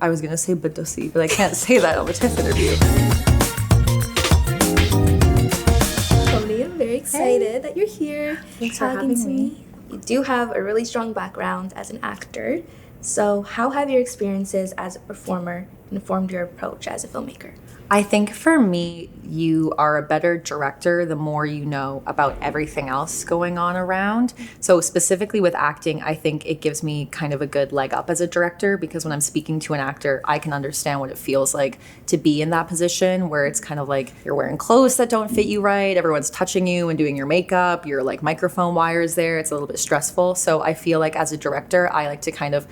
I was going to say badusi, but I can't say that on the TIFF interview. Pony, I'm very excited that you're here. Thanks for having me. You do have a really strong background as an actor. So how have your experiences as a performer informed your approach as a filmmaker? I think for me, you are a better director the more you know about everything else going on around. So specifically with acting, I think it gives me kind of a good leg up as a director, because when I'm speaking to an actor, I can understand what it feels like to be in that position where it's kind of like you're wearing clothes that don't fit you right, everyone's touching you and doing your makeup, your like microphone wires there, it's a little bit stressful. So I feel like as a director, I like to kind of,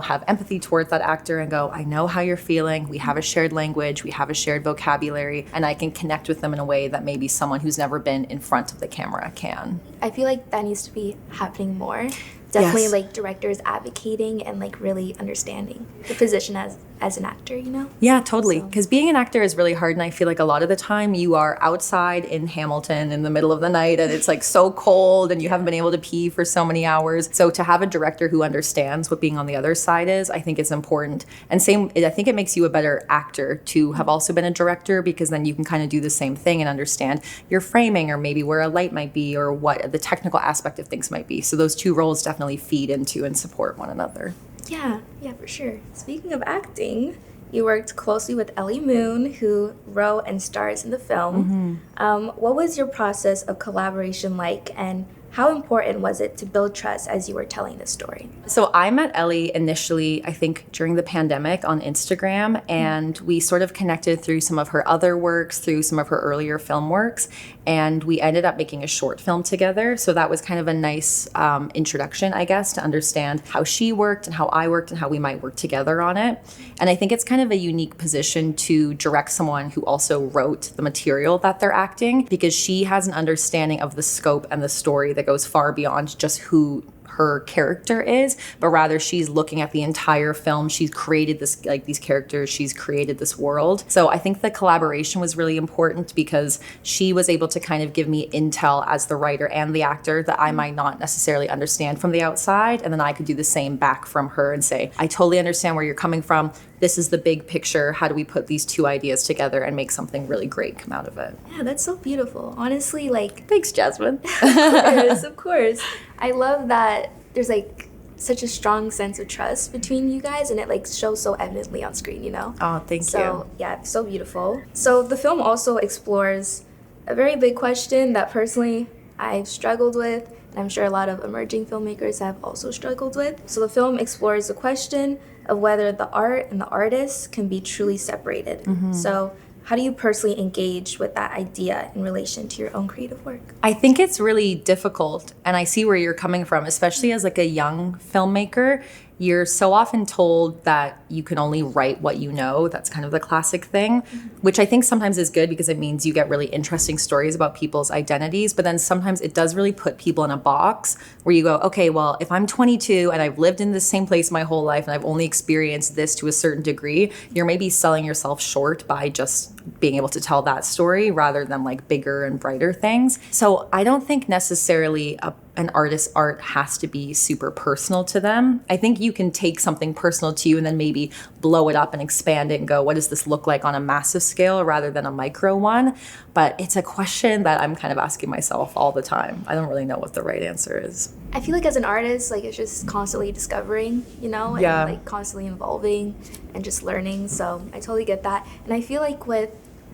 have empathy towards that actor and go, I know how you're feeling, we have a shared language, we have a shared vocabulary, and I can connect with them in a way that maybe someone who's never been in front of the camera can. I feel like that needs to be happening more. Definitely Yes. like directors advocating and like really understanding the position as an actor, Yeah, totally. So- Because being an actor is really hard. And I feel like a lot of the time you are outside in Hamilton in the middle of the night and it's like so cold and you haven't been able to pee for so many hours. So to have a director who understands what being on the other side is, I think is important. And I think it makes you a better actor to have also been a director, because then you can kind of do the same thing and understand your framing or maybe where a light might be or what the technical aspect of things might be. So those two roles definitely feed into and support one another. Yeah, for sure. Speaking of acting, you worked closely with Ellie Moon, who wrote and stars in the film. What was your process of collaboration like, and how important was it to build trust as you were telling the story? So I met Ellie initially, I think, during the pandemic on Instagram, and we sort of connected through some of her other works, through some of her earlier film works, and we ended up making a short film together. So that was kind of a nice introduction, I guess, to understand how she worked and how I worked and how we might work together on it. And I think it's kind of a unique position to direct someone who also wrote the material that they're acting, because she has an understanding of the scope and the story that goes far beyond just who her character is, but rather she's looking at the entire film. She's created this, like these characters, she's created this world. So I think the collaboration was really important because she was able to kind of give me intel as the writer and the actor that I might not necessarily understand from the outside. And then I could do the same back from her and say, I totally understand where you're coming from. This is the big picture. How do we put these two ideas together and make something really great come out of it? Yeah, that's so beautiful. Honestly, like... Thanks, Jasmine. Of course. I love that there's like such a strong sense of trust between you guys, and it like shows so evidently on screen, Oh, thank you. So, yeah, so beautiful. So the film also explores a very big question that personally I've struggled with, and I'm sure a lot of emerging filmmakers have also struggled with. So the film explores the question of whether the art and the artist can be truly separated. So how do you personally engage with that idea in relation to your own creative work? I think it's really difficult, and I see where you're coming from, especially as like a young filmmaker. You're so often told that you can only write what you know. That's kind of the classic thing, which I think sometimes is good because it means you get really interesting stories about people's identities. But then sometimes it does really put people in a box where you go, okay, well, if I'm 22 and I've lived in the same place my whole life and I've only experienced this to a certain degree, you're maybe selling yourself short by just being able to tell that story rather than like bigger and brighter things. So I don't think necessarily an artist's art has to be super personal to them. I think you can take something personal to you and then maybe blow it up and expand it and go, what does this look like on a massive scale rather than a micro one? But it's a question that I'm kind of asking myself all the time. I don't really know what the right answer is. I feel like as an artist, like it's just constantly discovering, and like constantly evolving and just learning. So I totally get that. And I feel like with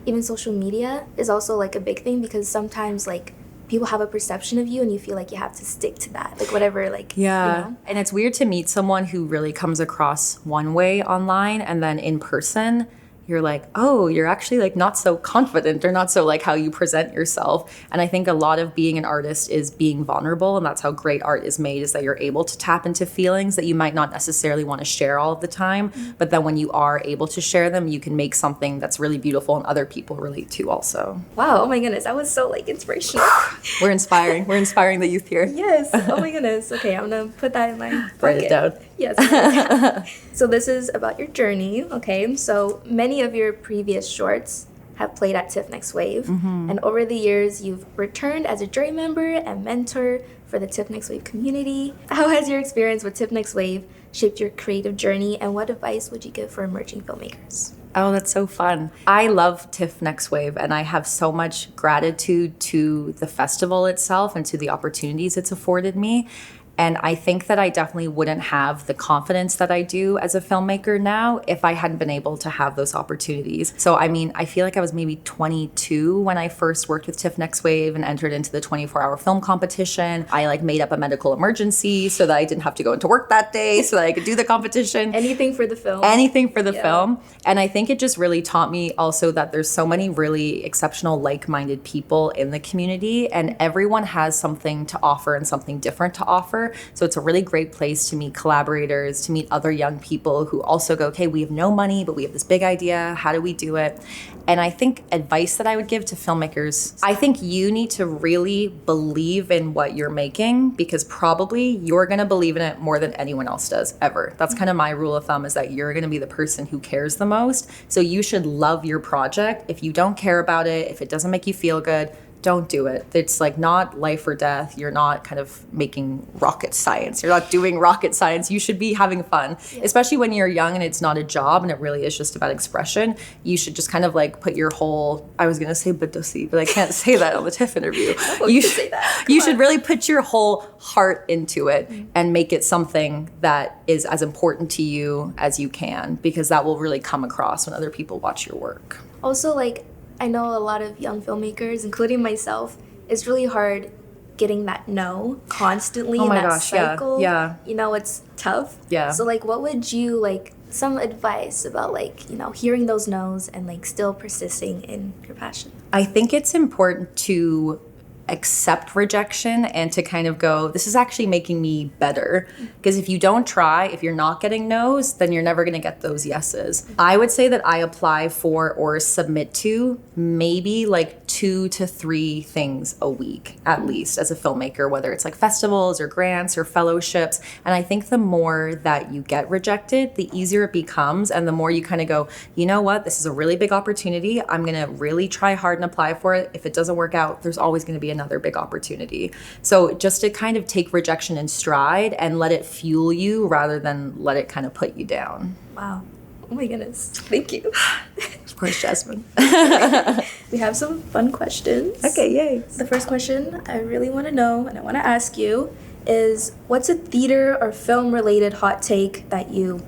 even social media is also like a big thing, because sometimes like people have a perception of you and you feel like you have to stick to that, like whatever, like, And it's weird to meet someone who really comes across one way online and then in person you're like, oh, you're actually like not so confident or not so like how you present yourself. And I think a lot of being an artist is being vulnerable, and that's how great art is made, is that you're able to tap into feelings that you might not necessarily want to share all of the time. But then when you are able to share them, you can make something that's really beautiful and other people relate to also. Wow, oh my goodness, that was so like inspirational. We're inspiring the youth here. Yes, oh my goodness. Okay, I'm gonna put that in my bucket. Write it down. Yes. So this is about your journey, okay? So many of your previous shorts have played at TIFF Next Wave. And over the years, you've returned as a jury member and mentor for the TIFF Next Wave community. How has your experience with TIFF Next Wave shaped your creative journey, and what advice would you give for emerging filmmakers? Oh, that's so fun. I love TIFF Next Wave, and I have so much gratitude to the festival itself and to the opportunities it's afforded me. And I think that I definitely wouldn't have the confidence that I do as a filmmaker now if I hadn't been able to have those opportunities. So, I mean, I feel like I was maybe 22 when I first worked with TIFF Next Wave and entered into the 24-hour film competition. I like made up a medical emergency so that I didn't have to go into work that day so that I could do the competition. Anything for the film. Anything for the film. And I think it just really taught me also that there's so many really exceptional, like-minded people in the community, and everyone has something to offer and something different to offer. So it's a really great place to meet collaborators, to meet other young people who also go, okay, we have no money, but we have this big idea. How do we do it? And I think advice that I would give to filmmakers, I think you need to really believe in what you're making, because probably you're going to believe in it more than anyone else does ever. That's kind of my rule of thumb, is that you're going to be the person who cares the most. So you should love your project. If you don't care about it, if it doesn't make you feel good, don't do it. It's like not life or death. You're not kind of making rocket science. You're not doing rocket science. You should be having fun, especially when you're young and it's not a job and it really is just about expression. You should just kind of like put your whole, I was going to say badussi, but I can't say that on the TIFF interview. You should say that. You should really put your whole heart into it and make it something that is as important to you as you can, because that will really come across when other people watch your work. Also, like, I know a lot of young filmmakers, including myself, it's really hard getting that no constantly in that cycle. Yeah. You know, it's tough. Yeah. So, like, what would you, like, some advice about, like, you know, hearing those no's and, like, still persisting in your passion? I think it's important to accept rejection and to kind of go, this is actually making me better. Because if you don't try, if you're not getting no's, then you're never going to get those yeses. I would say that I apply for or submit to maybe like 2 to 3 things a week, at least, as a filmmaker, whether it's like festivals or grants or fellowships. And I think the more that you get rejected, the easier it becomes. And the more you kind of go, you know what, this is a really big opportunity. I'm going to really try hard and apply for it. If it doesn't work out, there's always going to be another big opportunity. So just to kind of take rejection in stride and let it fuel you rather than let it kind of put you down. Wow. Oh my goodness. Thank you. Of course, Jasmine. We have some fun questions. Okay, yay. The first question I really want to know and I want to ask you is, what's a theater or film related hot take that you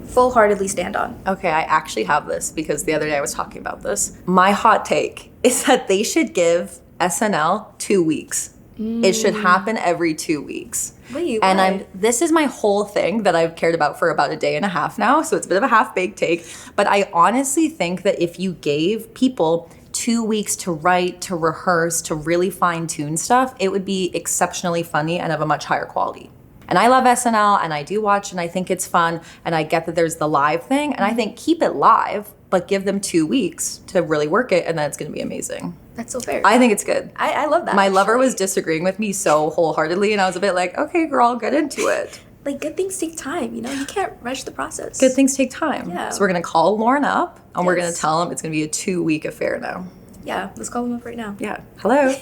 full-heartedly stand on? Okay, I actually have this because the other day I was talking about this. My hot take is that they should give SNL 2 weeks. It should happen every 2 weeks. Wait, and why? this is my whole thing that I've cared about for about a day and a half now, so it's a bit of a half-baked take. But I honestly think that if you gave people 2 weeks to write, to rehearse, to really fine-tune stuff, it would be exceptionally funny and of a much higher quality. And I love SNL, and I do watch, and I think it's fun, and I get that there's the live thing, and I think keep it live, but give them 2 weeks to really work it, and then it's going to be amazing. That's so fair. I think it's good. I love that. My lover actually. was disagreeing with me so wholeheartedly, and I was a bit like, okay, girl, get into it. Like, good things take time, you know? You can't rush the process. Good things take time. Yeah. So we're going to call Lauren up, and we're going to Yes. tell him it's going to be a 2-week affair now. Yeah, let's call them up right now. Yeah. Hello.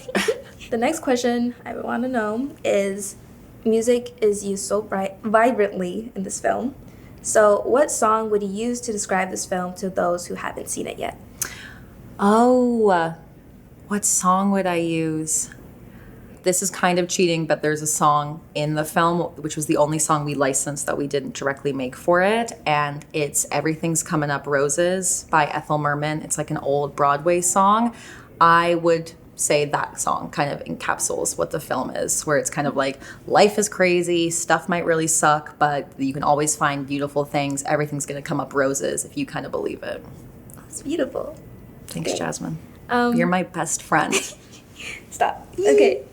The next question I would want to know is, music is used so vibrantly in this film. So what song would you use to describe this film to those who haven't seen it yet? Oh, what song would I use? This is kind of cheating, but there's a song in the film, which was the only song we licensed that we didn't directly make for it. And it's Everything's Coming Up Roses by Ethel Merman. It's like an old Broadway song. I would say that song kind of encapsulates what the film is, where it's kind of like, life is crazy, stuff might really suck, but you can always find beautiful things. Everything's going to come up roses if you kind of believe it. That's beautiful. Thanks, Okay. Jasmine. You're my best friend. Stop. Okay.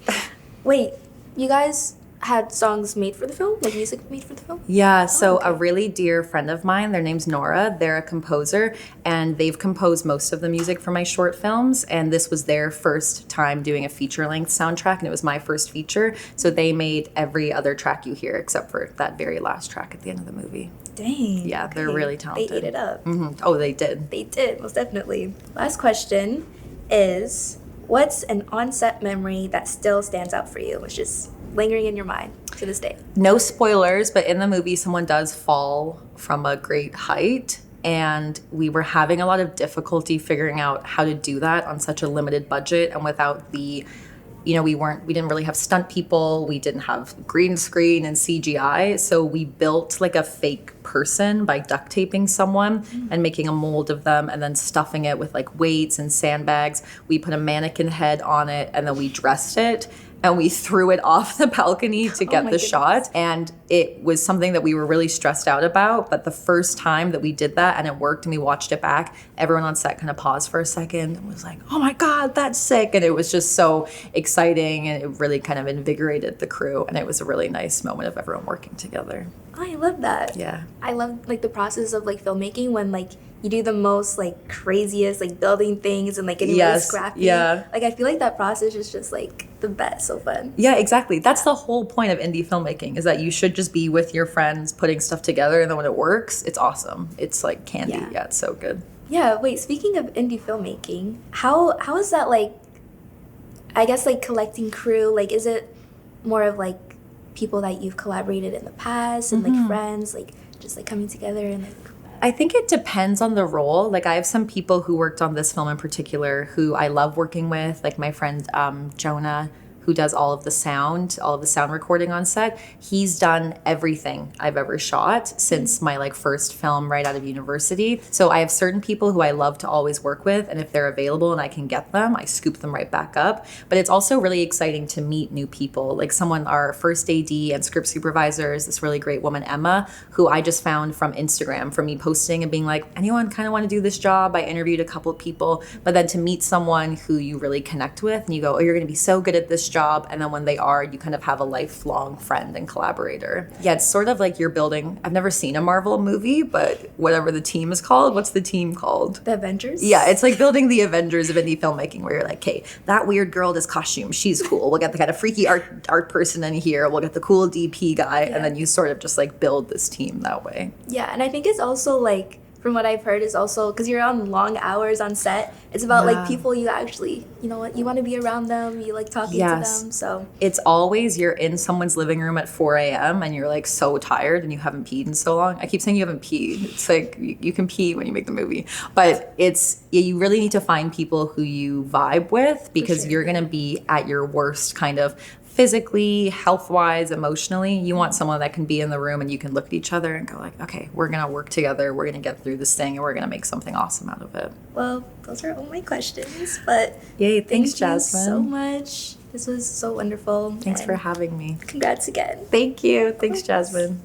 Wait, you guys had songs made for the film? Like music made for the film? Yeah, so okay. a really dear friend of mine, their name's Nora, they're a composer, and they've composed most of the music for my short films, and this was their first time doing a feature-length soundtrack, and it was my first feature, so they made every other track you hear except for that very last track at the end of the movie. Dang. Yeah, they're really talented. They ate it up. Oh, they did. They did, most definitely. Last question is, what's an on-set memory that still stands out for you? Let's just lingering in your mind to this day? No spoilers, but in the movie, someone does fall from a great height. And we were having a lot of difficulty figuring out how to do that on such a limited budget and without the, we didn't really have stunt people. We didn't have green screen and CGI. So we built like a fake person by duct taping someone and making a mold of them and then stuffing it with like weights and sandbags. We put a mannequin head on it and then we dressed it. And we threw it off the balcony to get the shot. And it was something that we were really stressed out about. But the first time that we did that and it worked and we watched it back, everyone on set kind of paused for a second and was like, oh my God, that's sick. And it was just so exciting and it really kind of invigorated the crew. And it was a really nice moment of everyone working together. Oh, I love that. Yeah. I love like the process of like filmmaking when like you do the most like craziest like building things and like getting really scrappy. Yeah. Like I feel like that process is just like the best, so fun. Yeah, exactly. That's the whole point of indie filmmaking is that you should just be with your friends putting stuff together and then when it works, it's awesome. It's like candy. Yeah, it's so good. Yeah, wait, speaking of indie filmmaking, how is that like, I guess like collecting crew, like is it more of like people that you've collaborated in the past and like friends, like just like coming together and like I think it depends on the role. Like I have some people who worked on this film in particular who I love working with, like my friend Jonah, who does all of the sound recording on set. He's done everything I've ever shot since my like first film right out of university. So I have certain people who I love to always work with, and if they're available and I can get them, I scoop them right back up. But it's also really exciting to meet new people. Like our first AD and script supervisor is this really great woman, Emma, who I just found from Instagram, from me posting and being like, anyone kind of want to do this job? I interviewed a couple of people, but then to meet someone who you really connect with and you go, oh, you're going to be so good at this job, and then when they are, you kind of have a lifelong friend and collaborator. Yeah, it's sort of like you're building, I've never seen a Marvel movie, but whatever the team is called, what's the team called? The Avengers? Yeah, it's like building the Avengers of indie filmmaking where you're like, hey, that weird girl does costume, she's cool. We'll get the kind of freaky art person in here, we'll get the cool DP guy, and then you sort of just like build this team that way. Yeah, and I think it's also like, from what I've heard, is also because you're on long hours on set. It's about like people you actually, you know what, you want to be around them. You like talking to them. So it's always you're in someone's living room at 4 a.m. and you're like so tired and you haven't peed in so long. I keep saying you haven't peed. It's like you can pee when you make the movie, but you really need to find people who you vibe with because you're gonna be at your worst kind of physically, health-wise, emotionally. You want someone that can be in the room and you can look at each other and go like, okay, we're gonna work together, we're gonna get through this thing, and we're gonna make something awesome out of it. Well, those are all my questions, but yay, thanks, thank Jasmine. you so much. This was so wonderful. Thanks for having me. Congrats again. Thank you. Thanks, Jasmine.